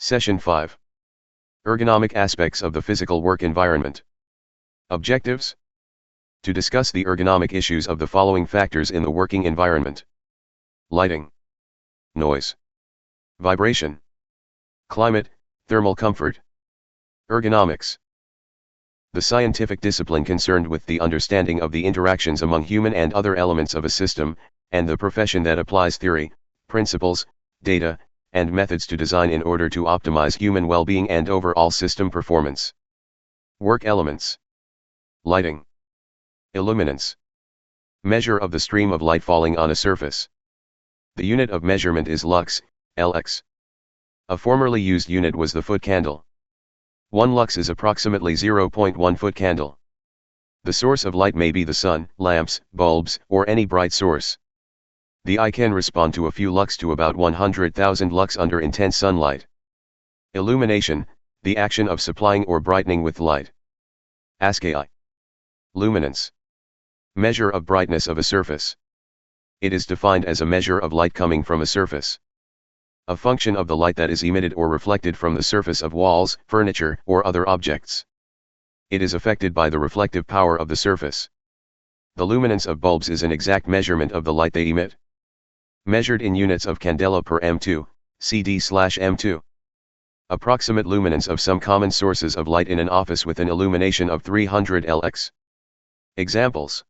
Session 5. Ergonomic aspects of the physical work environment. Objectives: to discuss the ergonomic issues of the following factors in the working environment: lighting, noise, vibration, climate, thermal comfort. Ergonomics: the scientific discipline concerned with the understanding of the interactions among human and other elements of a system, and the profession that applies theory, principles, data, and methods to design in order to optimize human well-being and overall system performance. Work elements: lighting, illuminance, measure of the stream of light falling on a surface. The unit of measurement is lux, lx. A formerly used unit was the foot candle. 1 lux is approximately 0.1 foot candle. The source of light may be the sun, lamps, bulbs, or any bright source. The eye can respond to a few lux to about 100,000 lux under intense sunlight. Illumination, the action of supplying or brightening with light. ASCII. Luminance, measure of brightness of a surface. It is defined as a measure of light coming from a surface. A function of the light that is emitted or reflected from the surface of walls, furniture, or other objects. It is affected by the reflective power of the surface. The luminance of bulbs is an exact measurement of the light they emit. Measured in units of candela per m2, cd/m2. Approximate luminance of some common sources of light in an office with an illumination of 300 lx. Examples: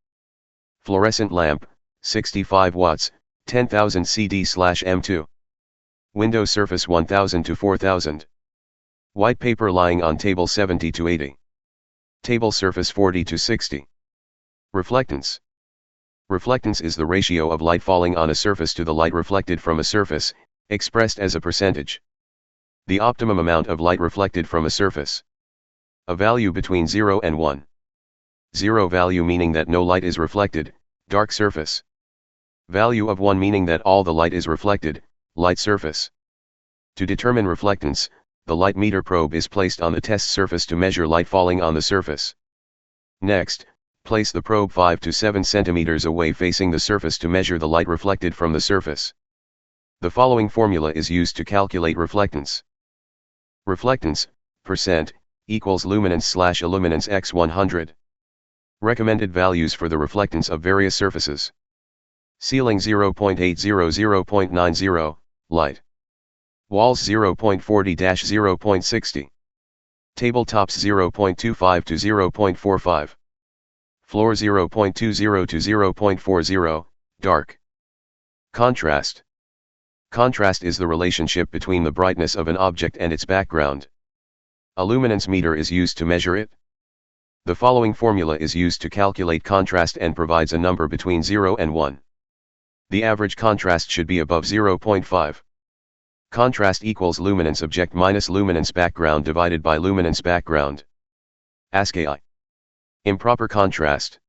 fluorescent lamp, 65 watts, 10,000 cd/m2. Window surface 1000 to 4000. White paper lying on table 70 to 80. Table surface 40 to 60. Reflectance. Reflectance is the ratio of light falling on a surface to the light reflected from a surface, expressed as a percentage. The optimum amount of light reflected from a surface. A value between 0 and 1. 0 value meaning that no light is reflected, dark surface. Value of 1 meaning that all the light is reflected, light surface. To determine reflectance, the light meter probe is placed on the test surface to measure light falling on the surface. Next, place the probe 5 to 7 centimeters away facing the surface to measure the light reflected from the surface. The following formula is used to calculate reflectance. Reflectance, percent, equals luminance/illuminance x 100. Recommended values for the reflectance of various surfaces. Ceiling 0.80 0.90, light. Walls 0.40-0.60. Tabletops 0.25 to 0.45. Floor 0.20 to 0.40, dark. Contrast. Contrast is the relationship between the brightness of an object and its background. A luminance meter is used to measure it. The following formula is used to calculate contrast and provides a number between 0 and 1. The average contrast should be above 0.5. Contrast equals luminance object minus luminance background divided by luminance background. ASCII. Improper contrast.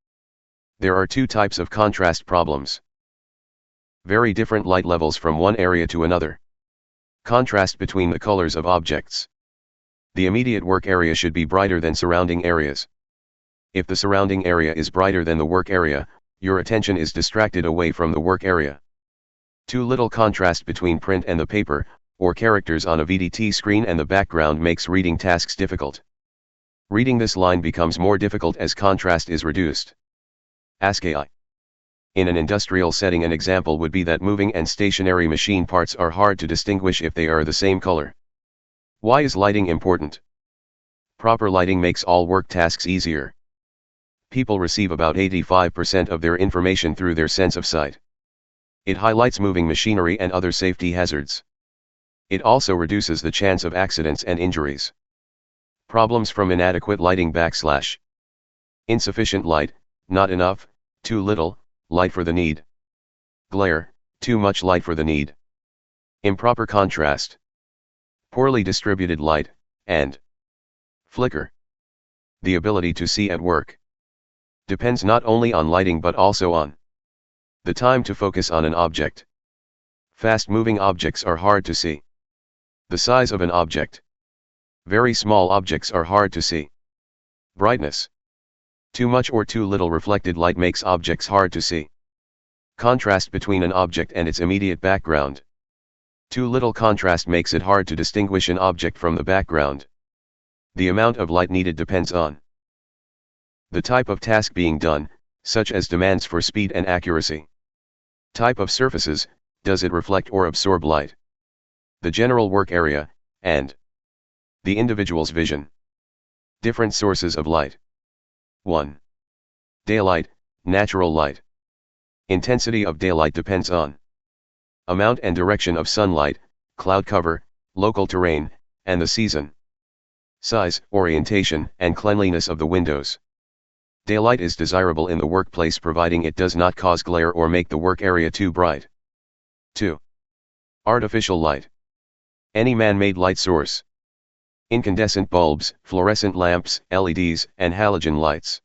There are two types of contrast problems. Very different light levels from one area to another. Contrast between the colors of objects. The immediate work area should be brighter than surrounding areas. If the surrounding area is brighter than the work area, your attention is distracted away from the work area. Too little contrast between print and the paper, or characters on a VDT screen and the background makes reading tasks difficult. Reading this line becomes more difficult as contrast is reduced. ASCII. In an industrial setting, an example would be that moving and stationary machine parts are hard to distinguish if they are the same color. Why is lighting important? Proper lighting makes all work tasks easier. People receive about 85% of their information through their sense of sight. It highlights moving machinery and other safety hazards. It also reduces the chance of accidents and injuries. Problems from inadequate lighting / insufficient light, not enough, too little, light for the need. Glare, too much light for the need. Improper contrast. Poorly distributed light, and flicker. The ability to see at work depends not only on lighting but also on the time to focus on an object. Fast-moving objects are hard to see. The size of an object. Very small objects are hard to see. Brightness. Too much or too little reflected light makes objects hard to see. Contrast between an object and its immediate background. Too little contrast makes it hard to distinguish an object from the background. The amount of light needed depends on the type of task being done, such as demands for speed and accuracy. Type of surfaces, does it reflect or absorb light? The general work area, and the individual's vision. Different sources of light. 1. Daylight, natural light. Intensity of daylight depends on amount and direction of sunlight, cloud cover, local terrain, and the season. Size, orientation, and cleanliness of the windows. Daylight is desirable in the workplace providing it does not cause glare or make the work area too bright. 2. Artificial light. Any man-made light source. Incandescent bulbs, fluorescent lamps, LEDs, and halogen lights.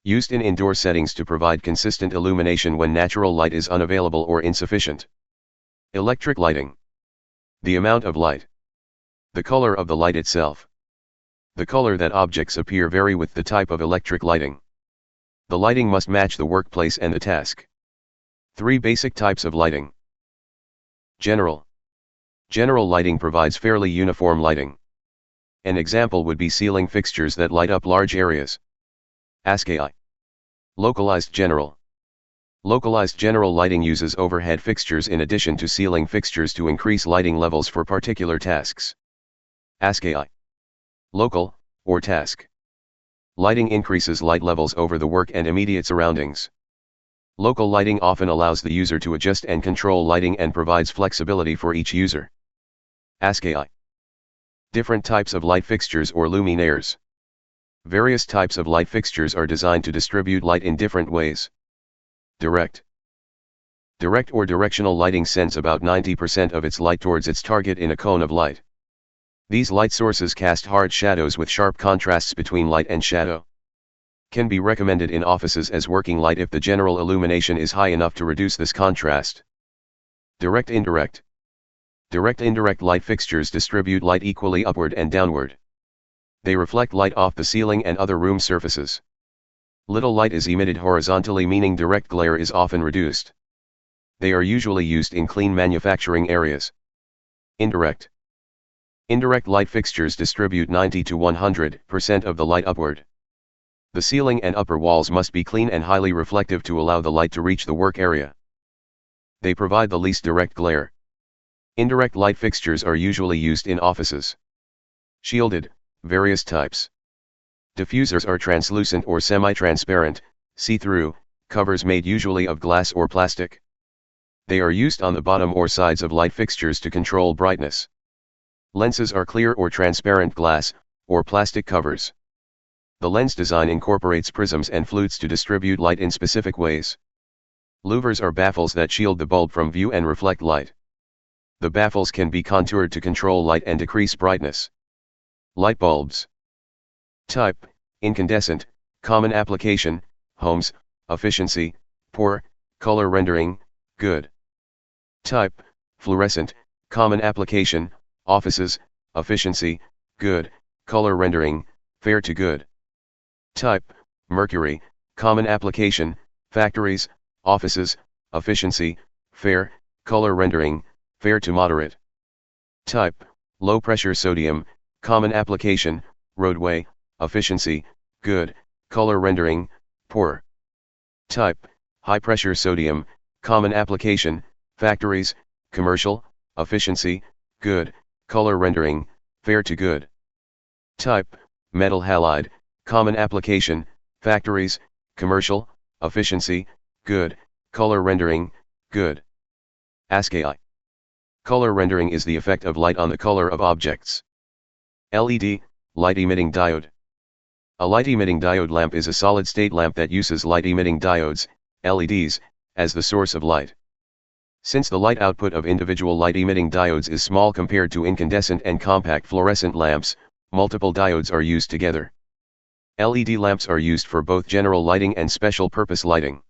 Used in indoor settings to provide consistent illumination when natural light is unavailable or insufficient. Electric lighting. The amount of light. The color of the light itself. The color that objects appear vary with the type of electric lighting. The lighting must match the workplace and the task. 3 basic types of lighting. General. General lighting provides fairly uniform lighting. An example would be ceiling fixtures that light up large areas. ASCII. Localized general. Localized general lighting uses overhead fixtures in addition to ceiling fixtures to increase lighting levels for particular tasks. ASCII. Local, or task. Lighting increases light levels over the work and immediate surroundings. Local lighting often allows the user to adjust and control lighting and provides flexibility for each user. ASCII. Different types of light fixtures or luminaires. Various types of light fixtures are designed to distribute light in different ways. Direct. Direct or directional lighting sends about 90% of its light towards its target in a cone of light. These light sources cast hard shadows with sharp contrasts between light and shadow. Can be recommended in offices as working light if the general illumination is high enough to reduce this contrast. Direct-indirect. Direct-indirect light fixtures distribute light equally upward and downward. They reflect light off the ceiling and other room surfaces. Little light is emitted horizontally, meaning direct glare is often reduced. They are usually used in clean manufacturing areas. Indirect. Indirect light fixtures distribute 90 to 100% of the light upward. The ceiling and upper walls must be clean and highly reflective to allow the light to reach the work area. They provide the least direct glare. Indirect light fixtures are usually used in offices. Shielded, various types. Diffusers are translucent or semi-transparent, see-through, covers made usually of glass or plastic. They are used on the bottom or sides of light fixtures to control brightness. Lenses are clear or transparent glass, or plastic covers. The lens design incorporates prisms and flutes to distribute light in specific ways. Louvers are baffles that shield the bulb from view and reflect light. The baffles can be contoured to control light and decrease brightness. Light bulbs. Type, incandescent, common application, homes, efficiency, poor, color rendering, good. Type, fluorescent, common application, offices, efficiency, good, color rendering, fair to good. Type, mercury, common application, factories, offices, efficiency, fair, color rendering, fair to moderate. Type, low pressure sodium, common application, roadway, efficiency, good, color rendering, poor. Type, high pressure sodium, common application, factories, commercial, efficiency, good, color rendering, fair to good. Type, metal halide, common application, factories, commercial, efficiency, good, color rendering, good. ASCII. Color rendering is the effect of light on the color of objects. LED, light-emitting diode. A light-emitting diode lamp is a solid-state lamp that uses light-emitting diodes, LEDs, as the source of light. Since the light output of individual light-emitting diodes is small compared to incandescent and compact fluorescent lamps, multiple diodes are used together. LED lamps are used for both general lighting and special-purpose lighting.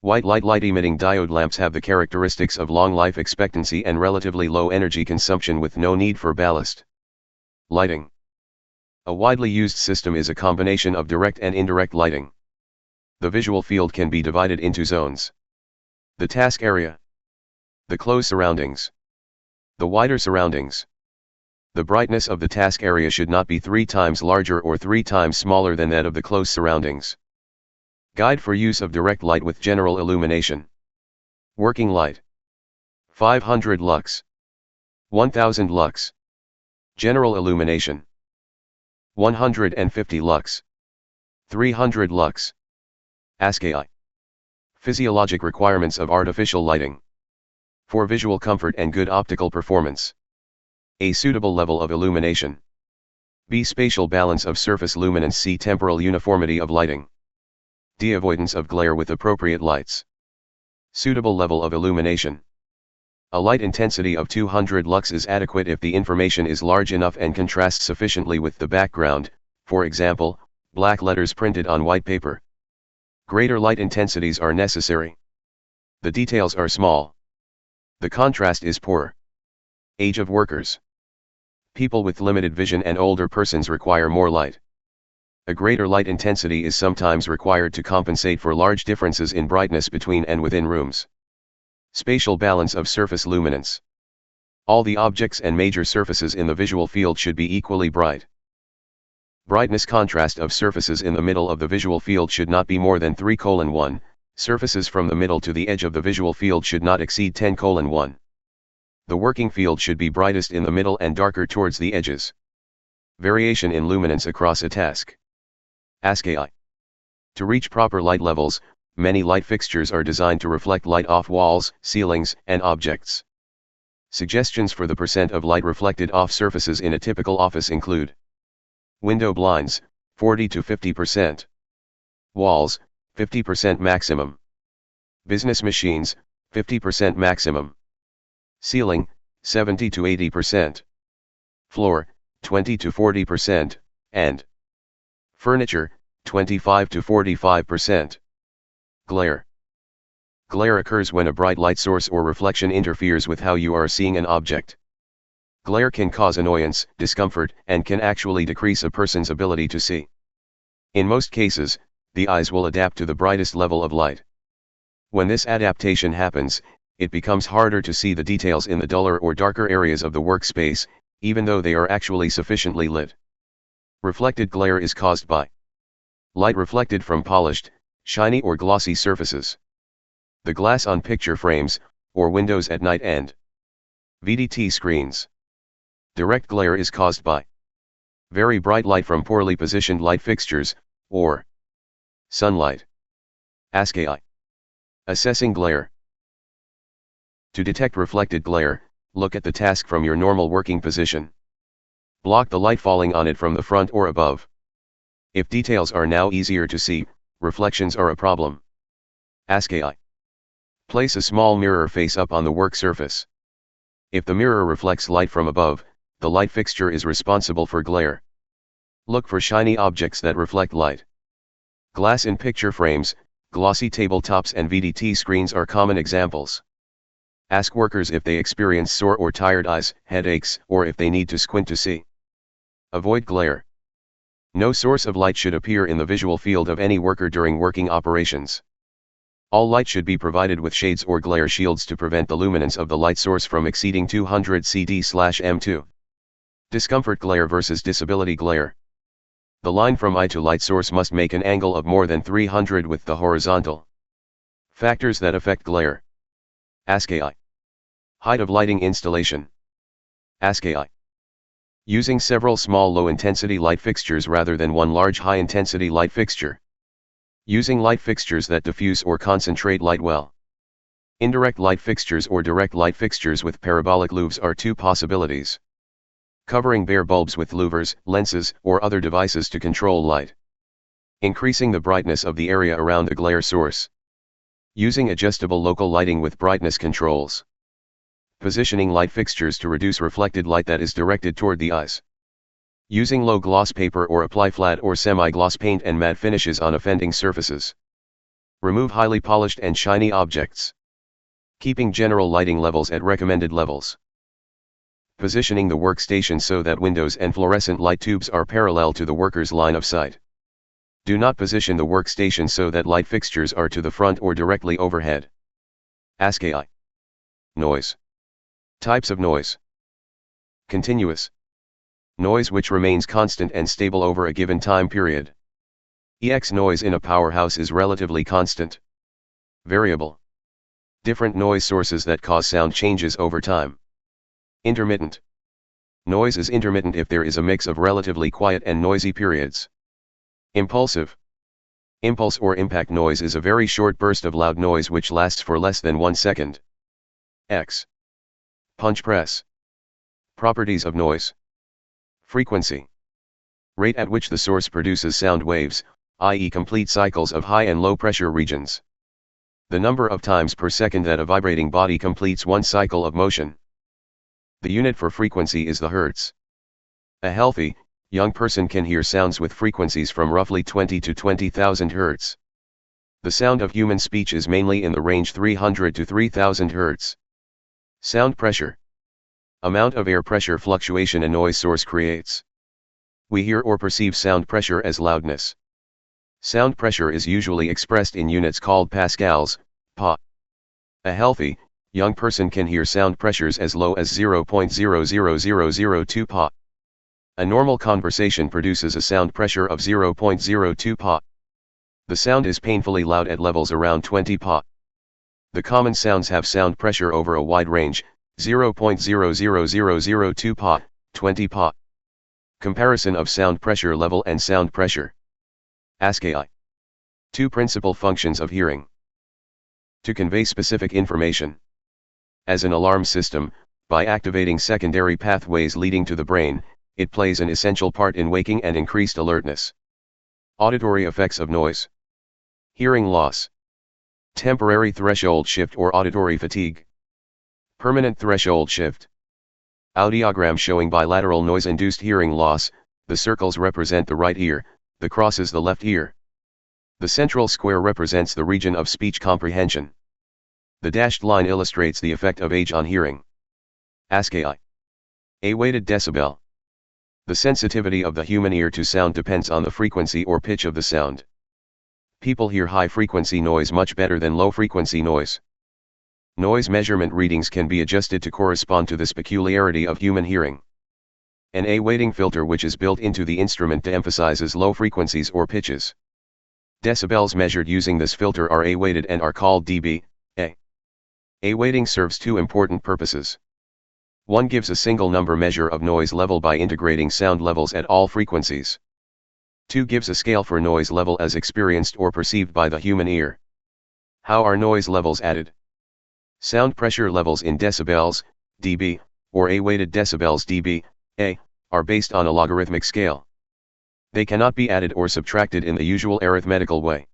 White light-emitting diode lamps have the characteristics of long life expectancy and relatively low energy consumption with no need for ballast. Lighting. A widely used system is a combination of direct and indirect lighting. The visual field can be divided into zones. The task area. The close surroundings. The wider surroundings. The brightness of the task area should not be 3 times larger or 3 times smaller than that of the close surroundings. Guide for use of direct light with general illumination. Working light. 500 lux. 1000 lux. General illumination. 150 lux. 300 lux. ASCII. Physiologic requirements of artificial lighting. For visual comfort and good optical performance. A suitable level of illumination. B. Spatial balance of surface luminance. C. Temporal uniformity of lighting. D. Avoidance of glare with appropriate lights. Suitable level of illumination. A light intensity of 200 lux is adequate if the information is large enough and contrasts sufficiently with the background, for example, black letters printed on white paper. Greater light intensities are necessary. The details are small. The contrast is poor. Age of workers. People with limited vision and older persons require more light. A greater light intensity is sometimes required to compensate for large differences in brightness between and within rooms. Spatial balance of surface luminance. All the objects and major surfaces in the visual field should be equally bright. Brightness contrast of surfaces in the middle of the visual field should not be more than 3:1. Surfaces from the middle to the edge of the visual field should not exceed 10:1. The working field should be brightest in the middle and darker towards the edges. Variation in luminance across a task. ASCII. To reach proper light levels, many light fixtures are designed to reflect light off walls, ceilings, and objects. Suggestions for the percent of light reflected off surfaces in a typical office include: window blinds, 40 to 50%. Walls, 50% maximum. Business machines, 50% maximum. Ceiling, 70 to 80%. Floor, 20 to 40%, and furniture, 25 to 45%. Glare. Glare occurs when a bright light source or reflection interferes with how you are seeing an object. Glare can cause annoyance, discomfort, and can actually decrease a person's ability to see. In most cases, the eyes will adapt to the brightest level of light. When this adaptation happens, it becomes harder to see the details in the duller or darker areas of the workspace, even though they are actually sufficiently lit. Reflected glare is caused by light reflected from polished, shiny or glossy surfaces. The glass on picture frames, or windows at night and VDT screens. Direct glare is caused by very bright light from poorly positioned light fixtures, or sunlight. ASCII. Assessing glare. To detect reflected glare, look at the task from your normal working position. Block the light falling on it from the front or above. If details are now easier to see, reflections are a problem. ASCII. Place a small mirror face up on the work surface. If the mirror reflects light from above, the light fixture is responsible for glare. Look for shiny objects that reflect light. Glass in picture frames, glossy tabletops and VDT screens are common examples. Ask workers if they experience sore or tired eyes, headaches, or if they need to squint to see. Avoid glare. No source of light should appear in the visual field of any worker during working operations. All light should be provided with shades or glare shields to prevent the luminance of the light source from exceeding 200 CD/M2. Discomfort glare versus disability glare. The line from eye to light source must make an angle of more than 300 with the horizontal. Factors that affect glare. ASCII. Height of lighting installation. ASCII. Using several small low-intensity light fixtures rather than one large high-intensity light fixture. Using light fixtures that diffuse or concentrate light well. Indirect light fixtures or direct light fixtures with parabolic louvers are two possibilities. Covering bare bulbs with louvers, lenses, or other devices to control light. Increasing the brightness of the area around a glare source. Using adjustable local lighting with brightness controls. Positioning light fixtures to reduce reflected light that is directed toward the eyes. Using low gloss paper or apply flat or semi-gloss paint and matte finishes on offending surfaces. Remove highly polished and shiny objects. Keeping general lighting levels at recommended levels. Positioning the workstation so that windows and fluorescent light tubes are parallel to the worker's line of sight. Do not position the workstation so that light fixtures are to the front or directly overhead. ASCII. Noise. Types of noise. Continuous. Noise which remains constant and stable over a given time period. EX noise in a powerhouse is relatively constant. Variable. Different noise sources that cause sound changes over time. Intermittent. Noise is intermittent if there is a mix of relatively quiet and noisy periods. Impulsive. Impulse or impact noise is a very short burst of loud noise which lasts for less than 1 second. X. Punch press. Properties of noise. Frequency. Rate at which the source produces sound waves, i.e. complete cycles of high and low pressure regions. The number of times per second that a vibrating body completes one cycle of motion. The unit for frequency is the hertz. A healthy, young person can hear sounds with frequencies from roughly 20 to 20,000 Hz. The sound of human speech is mainly in the range 300 to 3000 Hz. Sound pressure. Amount of air pressure fluctuation a noise source creates. We hear or perceive sound pressure as loudness. Sound pressure is usually expressed in units called pascals, pa. A healthy, young person can hear sound pressures as low as 0.00002 pa. A normal conversation produces a sound pressure of 0.02 pa. The sound is painfully loud at levels around 20 pa. The common sounds have sound pressure over a wide range, 0.00002 pa, 20 pa. Comparison of sound pressure level and sound pressure. ASCII. Two principal functions of hearing. To convey specific information. As an alarm system, by activating secondary pathways leading to the brain, it plays an essential part in waking and increased alertness. Auditory effects of noise. Hearing loss. Temporary threshold shift or auditory fatigue. Permanent threshold shift. Audiogram showing bilateral noise-induced hearing loss. The circles represent the right ear, the crosses the left ear. The central square represents the region of speech comprehension. The dashed line illustrates the effect of age on hearing. ASCII. A weighted decibel. The sensitivity of the human ear to sound depends on the frequency or pitch of the sound. People hear high-frequency noise much better than low-frequency noise. Noise measurement readings can be adjusted to correspond to this peculiarity of human hearing. An A-weighting filter which is built into the instrument de-emphasizes low frequencies or pitches. Decibels measured using this filter are A-weighted and are called dB, A. A-weighting serves two important purposes. One gives a single number measure of noise level by integrating sound levels at all frequencies. Two gives a scale for noise level as experienced or perceived by the human ear. How are noise levels added? Sound pressure levels in decibels, dB, or A-weighted decibels dB, A, are based on a logarithmic scale. They cannot be added or subtracted in the usual arithmetical way.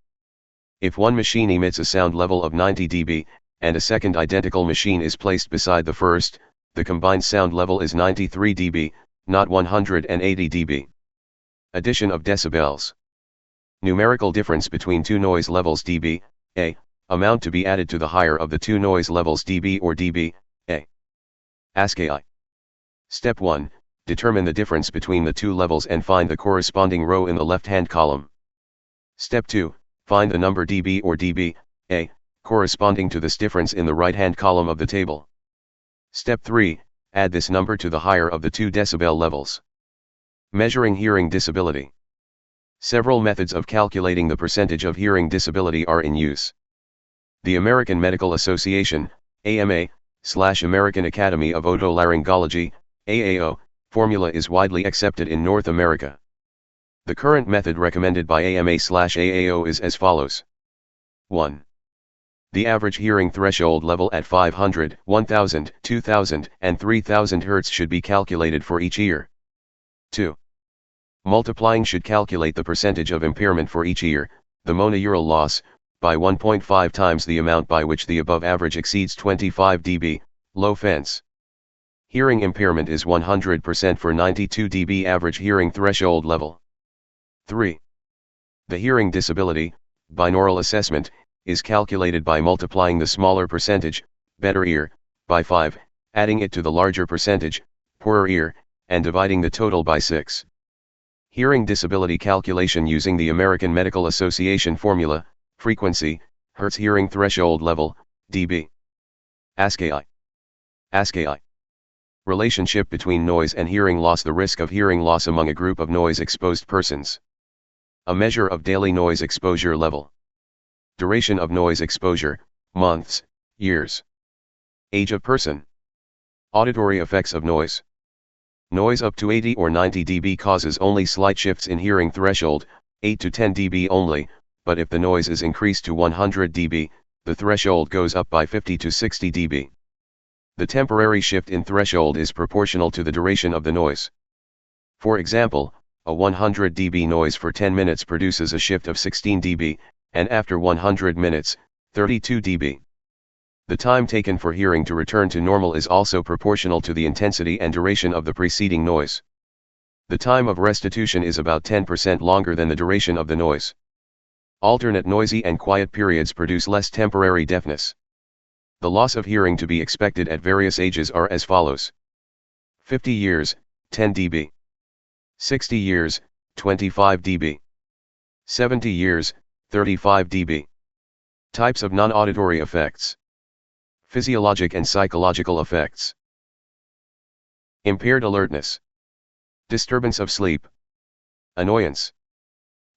If one machine emits a sound level of 90 dB, and a second identical machine is placed beside the first, the combined sound level is 93 dB, not 180 dB. Addition of decibels. Numerical difference between two noise levels dB, A, amount to be added to the higher of the two noise levels dB or dB, A. ASCII. Step 1. Determine the difference between the two levels and find the corresponding row in the left-hand column. Step 2. Find the number dB or dB, A, corresponding to this difference in the right-hand column of the table. Step 3. Add this number to the higher of the two decibel levels. Measuring hearing disability. Several methods of calculating the percentage of hearing disability are in use. The American Medical Association, AMA, / American Academy of Otolaryngology, AAO, formula is widely accepted in North America. The current method recommended by AMA/AAO is as follows. 1. The average hearing threshold level at 500, 1000, 2000, and 3000 Hz should be calculated for each ear. 2. Multiplying should calculate the percentage of impairment for each ear, the monaural loss, by 1.5 times the amount by which the above average exceeds 25 dB, low fence. Hearing impairment is 100% for 92 dB average hearing threshold level. 3. The hearing disability, binaural assessment, is calculated by multiplying the smaller percentage, better ear, by 5, adding it to the larger percentage, poorer ear, and dividing the total by 6. Hearing disability calculation using the American Medical Association formula, frequency, Hertz hearing threshold level, dB. ASCII. ASCII. Relationship between noise and hearing loss. The risk of hearing loss among a group of noise-exposed persons. A measure of daily noise exposure level. Duration of noise exposure, months, years. Age of person. Auditory effects of noise. Noise up to 80 or 90 dB causes only slight shifts in hearing threshold, 8 to 10 dB only, but if the noise is increased to 100 dB, the threshold goes up by 50 to 60 dB. The temporary shift in threshold is proportional to the duration of the noise. For example, a 100 dB noise for 10 minutes produces a shift of 16 dB, and after 100 minutes, 32 dB. The time taken for hearing to return to normal is also proportional to the intensity and duration of the preceding noise. The time of restitution is about 10% longer than the duration of the noise. Alternate noisy and quiet periods produce less temporary deafness. The loss of hearing to be expected at various ages are as follows. 50 years, 10 dB. 60 years, 25 dB. 70 years, 35 dB. Types of non-auditory effects. Physiologic and psychological effects. Impaired alertness. Disturbance of sleep. Annoyance.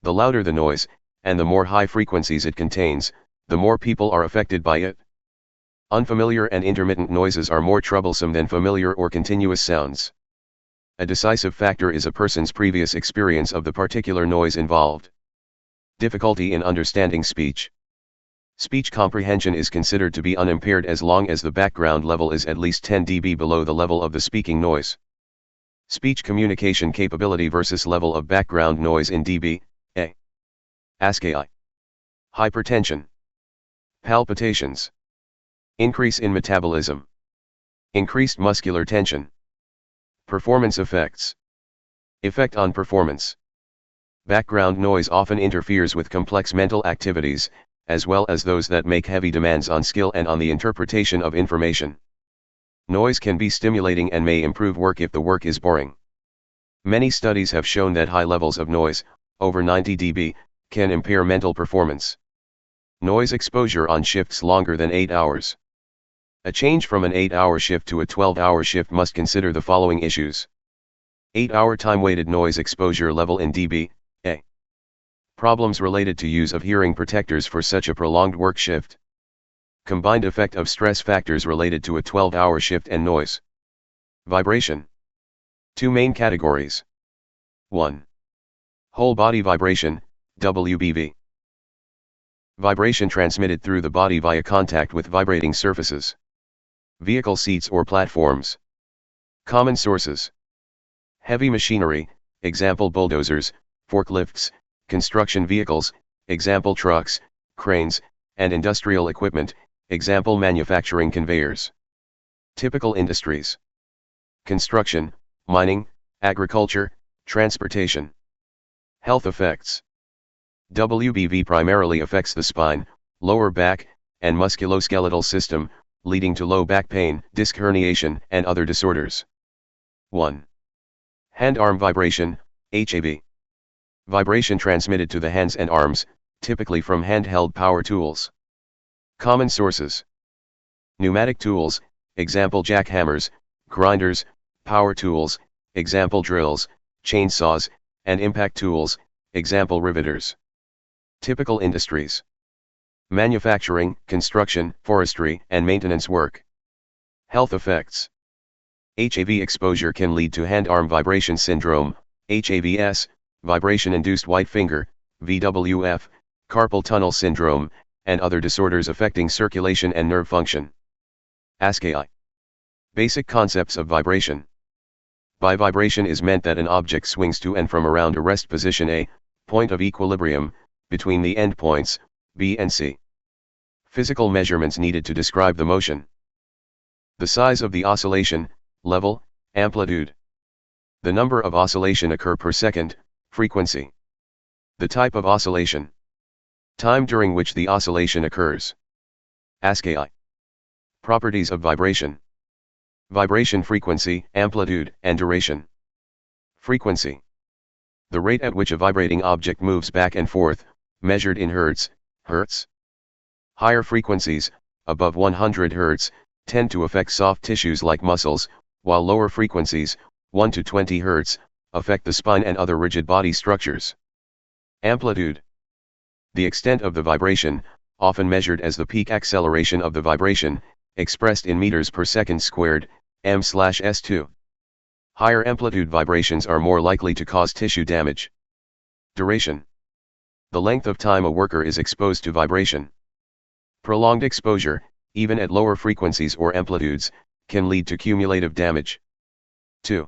The louder the noise, and the more high frequencies it contains, the more people are affected by it. Unfamiliar and intermittent noises are more troublesome than familiar or continuous sounds. A decisive factor is a person's previous experience of the particular noise involved. Difficulty in understanding speech. Speech comprehension is considered to be unimpaired as long as the background level is at least 10 dB below the level of the speaking noise. Speech communication capability versus level of background noise in dB, A. ASCII. Hypertension. Palpitations. Increase in metabolism. Increased muscular tension. Performance effects. Effect on performance. Background noise often interferes with complex mental activities, as well as those that make heavy demands on skill and on the interpretation of information. Noise can be stimulating and may improve work if the work is boring. Many studies have shown that high levels of noise, over 90 dB, can impair mental performance. Noise exposure on shifts longer than 8 hours. A change from an 8-hour shift to a 12-hour shift must consider the following issues. 8-hour time-weighted noise exposure level in dB, A. Problems related to use of hearing protectors for such a prolonged work shift. Combined effect of stress factors related to a 12-hour shift and noise. Vibration. Two main categories. 1. Whole body vibration, WBV. Vibration transmitted through the body via contact with vibrating surfaces. Vehicle seats or platforms. Common sources. Heavy machinery, example bulldozers, forklifts, construction vehicles, example trucks, cranes, and industrial equipment, example manufacturing conveyors. Typical industries. Construction, mining, agriculture, transportation. Health effects. WBV primarily affects the spine, lower back, and musculoskeletal system, leading to low back pain, disc herniation, and other disorders. 1. Hand-arm vibration, HAV. Vibration transmitted to the hands and arms, typically from handheld power tools. Common sources. Pneumatic tools, example jackhammers, grinders, power tools, example drills, chainsaws, and impact tools, example riveters. Typical industries. Manufacturing, construction, forestry, and maintenance work. Health effects. HAV exposure can lead to hand-arm vibration syndrome, HAVS, vibration-induced white finger, VWF, carpal tunnel syndrome, and other disorders affecting circulation and nerve function. ASCII. Basic concepts of vibration. By vibration is meant that an object swings to and from around a rest position A, point of equilibrium, between the endpoints, B and C. Physical measurements needed to describe the motion. The size of the oscillation, level, amplitude. The number of oscillation occur per second, frequency. The type of oscillation. Time during which the oscillation occurs. ASCII. Properties of vibration. Vibration frequency, amplitude, and duration. Frequency. The rate at which a vibrating object moves back and forth, measured in hertz, hertz. Higher frequencies, above 100 Hz, tend to affect soft tissues like muscles, while lower frequencies, 1 to 20 Hz, affect the spine and other rigid body structures. Amplitude. The extent of the vibration, often measured as the peak acceleration of the vibration, expressed in meters per second squared, m/s2. Higher amplitude vibrations are more likely to cause tissue damage. Duration. The length of time a worker is exposed to vibration. Prolonged exposure, even at lower frequencies or amplitudes, can lead to cumulative damage. 2.